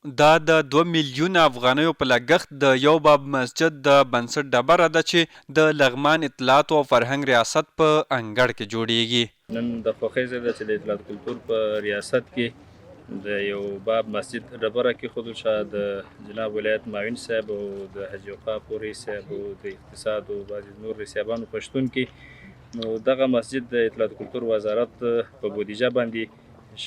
دا د 2 میلیونه افغانیو په لګښت د یو باب مسجد د بنسټ ډبره ده چې د لغمان اطلاعات او فرهنګ ریاست په انګړ کې جوړیږي. نن د خوښۍ ځای ده چې د اطلاعات کلتور په ریاست کې د یو باب مسجد ډبره کېښودل شوه. د جناب ولایت معاون صاحب او د حاجي اوقاف رئیس صاحب او د اقتصاد او بعضې نور رئیس صاحبانو په شتون کې نو دغه مسجد د اطلاعات کلتور وزارت په بودیجه باندې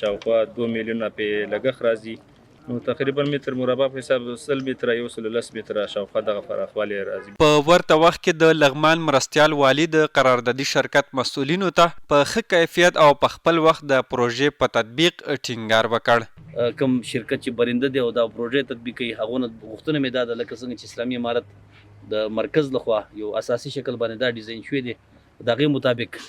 شاوخوا 2 میلیونه پې لګښت راځي. نو تقریبا متر مربع په حساب 100 متره 110 متره شاوخوا دغه پراخوالی راځي. په ورته وخت کې د لغمان مرستیال والي د قراردادي شرکت مسؤلینو ته په ښه کیفیت او په خپل وخت د پروژې په تطبیق ټینګار وکړ. کوم شرکت چې برنده دی او دا پروژې تطبیق کوي هغونه غوښتنه مې دا ده لکه څنګه چې اسلامي امارت د مرکز لخوا یو اساسي شکل باندې دا ډیزاین شوی دی د هغې مطابق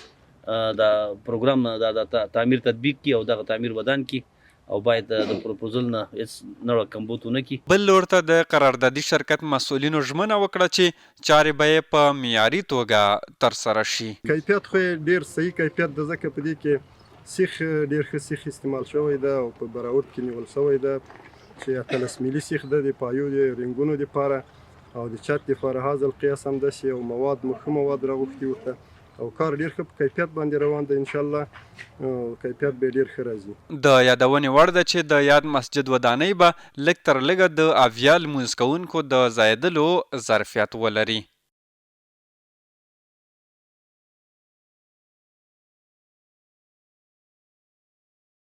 دا پروګرام د تعمیر تطبیق کی او دغه تعمیر ودان کی او باید د پروپوزل نه هیڅ نوع کمبود ونه کړي. بل لور ته د قراردادي شرکت مسؤلینو ژمنه وکړه چې چارې به یې په معیاري توګه ترسره شي. کیفیت خو ډېر صحیح کیفیت ده ځکه په دې کې سیخ ډېر ښه سیخ استعمال شوی ده او په براوټ کې نیول شوی ده چې 18 ملي سیخ ده د پایو د رنګونو دپاره او د چت دپاره هذا القیاس همداسې او مواد ښه مواد راغوښتي ورته او کار ډېر ښه په کیفیت باندې روان دی. انشاءالله کیفیت به ډېر ښه راځي. د یادونې وړ ده چې د یاد مسجد ودانۍ به لږ تر لږه د 80 لمونځ کوونکو د ځایېدلو ظرفیت ولري.